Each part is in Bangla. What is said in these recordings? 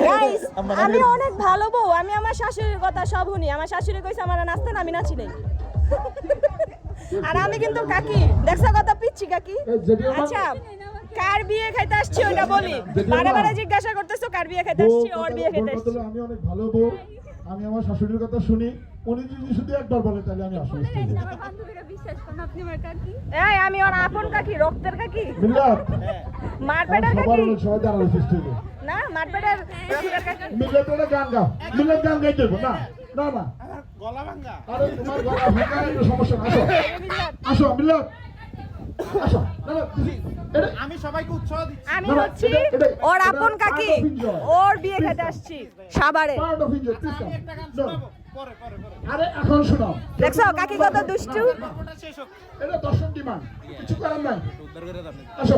গাইস আমি অনেক ভালো বউ, আমি আমার শাশুড়ির কথা সব শুনি। আমার শাশুড়ি কইছে আমার নাচতেন, আমি নাচি নাই। আর আমি কিন্তু কাকি দেখছো কথা পিচ্ছি কাকি। আচ্ছা কার বিয়ে খাইতে আসছি ওটা বলি, বারে বারে জিজ্ঞাসা করতেছো কার বিয়ে খাইতে আসছি, ওর বিয়ে খাইতে আসছি। আমি অনেক ভালো বউ, আমি আমার শাশুড়ির কথা শুনি, উনি যদি শুধু একবার বলে তাহলে আমি আসলে আমার বান্ধবীরা বিশ্বাস করেন আপনি আমার কাকি। এই আমি ওর আপন কাকি, রক্তের কাকি, মিল্লাত মারপেটার সবার কাকি সবাই দাঁড়ানো সৃষ্টি হবে না, মারপেটার রক্তের কাকি। মিল্লাত একটা গান গাও, মিল্লাত গান গাইতে হবে না না না গলা ভাঙা। আরে তোমার গলা ভাঙা কোনো সমস্যা না, আসো আসো মিল্লাত আসো। না না আমি সবাইকে উৎসাহ দিচ্ছি। আমি হচ্ছি ওর আপন কাকি, ওর বিয়ে খেতে আসছি সাভারে। Part of enjoy please come. একটা গান শোনাবো পরে পরে পরে। আরে এখন শোনাও। দেখছো কাকি কত দুষ্টু। গল্পটা শেষ হোক। এটা দর্শক ডিমান্ড, কিছু করার নাই। উদ্ধার করে দাও। আসো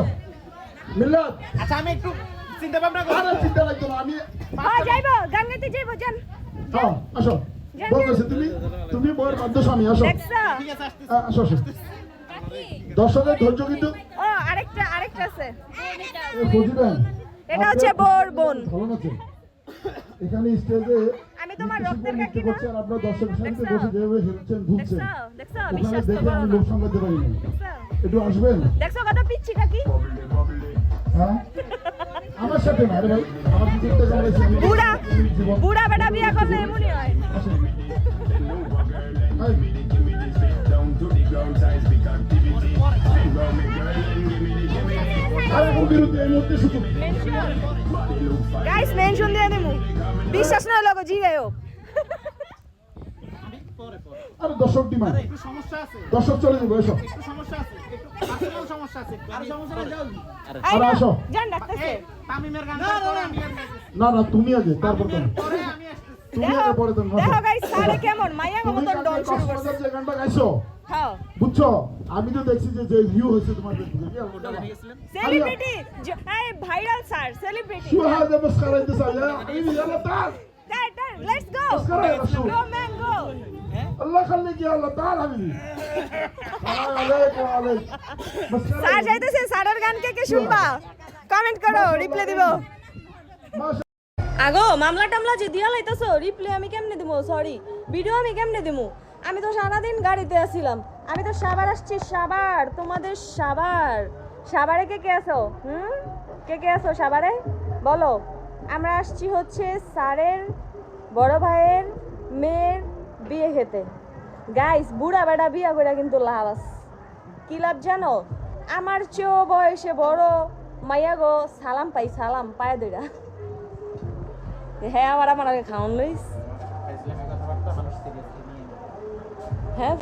মিল্লাত। আচ্ছা আমি একটু চিন্তা ভাবনা করি। আরে চিন্তা লাগতো না, আমি হ্যাঁ যাইবো গান গাইতে যাইবো, জান হ্যাঁ আসো বলতেছি তুমি তুমি বউয়ের বাধ্য স্বামী, আসো দেখছো। ঠিক আছে আসতে। আসো আসো। দর্শকের ধৈর্য কিন্তু ও আরেকটা আছে, বুঝবেন। এটা হচ্ছে বোর বোন। ভালো নাচেন এখানে স্টেজে, আমি তোমার রক্তের কাকি না। করছে আর আপনারা দর্শকের সাথে বসে যেভাবে হেলছেন ঘুরছেন, দেখছো ওখানে বিশ্বাস তো দেখে করো আমি না। লোক সামলাতে পারি না। দেখছো? একটু আসবেন। দেখছো কত পিচ্ছি কাকি। হ্যাঁ আমার সাথে না, আরে ভাই আমার দিকটা কামড়াইছে আমি বুড়া জীবন বুড়া বেটা বিয়ে করলে এমনই হয়। আসেন। আরে আমার বিরুদ্ধে এই মুহূর্তে শুধু গাইস মেনশন দিয়ে দেবো, বিশ্বাস না হলে জি গায়ো। আমি পরে পরে। আরে দর্শক ডিমান্ড, একটু সমস্যা আছে। দর্শক চলে যাবো, এসো একটু সমস্যা আছে। একটু পার্সোনাল সমস্যা আছে। আর সমস্যা না যাও। আরে আসো। জান ডাকতেছে। তামিমের গান পরে আমি গান গাইতেছি। না না তুমি আগে, তারপর তুমি পরে আমি আসতেছি। তুমি দেখো আগে পরে তুমি দেখো গাইস সারে কেমন মাইয়া তুমি মতন ডন শুরু করছে। কক্সবাজার যে গানটা গাইছো হ্যাঁ বুঝছো, আমি তো দেখছি যে যে ভিউ হয়েছে তোমার ফেসবুকে, কি বলবো না সেলিব্রিটি এই viral sir celebrity. شو هذا مسخره انت صار يا حبيبي يلا تعال let's go مسخره يا رسول go man go. الله يخليك يلا تعال حبيبي السلام عليكم وعليك مسخره sir যাইতেছে, স্যারের গান কে কে শুনবা কমেন্ট করো, রিপ্লাই দিব। ما شاء আগো মামলা টামলা যে দিয়া লাইতাছো, রিপ্লাই আমি কেমনে দিমু, সরি ভিডিও আমি কেমনে দিমু। আমি তো সারাদিন গাড়িতে আছিলাম, আমি তো সাভার আসছি, সাভার তোমাদের সাভার। সাভারে কে কে আছো? কে কে আছো সাভারে বলো। আমরা আসছি হচ্ছে স্যারের বড় ভাইয়ের মেয়ের বিয়ে খেতে। গাইস বুড়া বেড়া বিয়া করে কিন্তু লাভ আছে। কি লাভ জানো? আমার চেয়েও বয়সে বড় মাইয়া গো সালাম পাই, সালাম পায় দুইটা। হ্যাঁ আমার খাওয়ান লইস। হ্যাঁ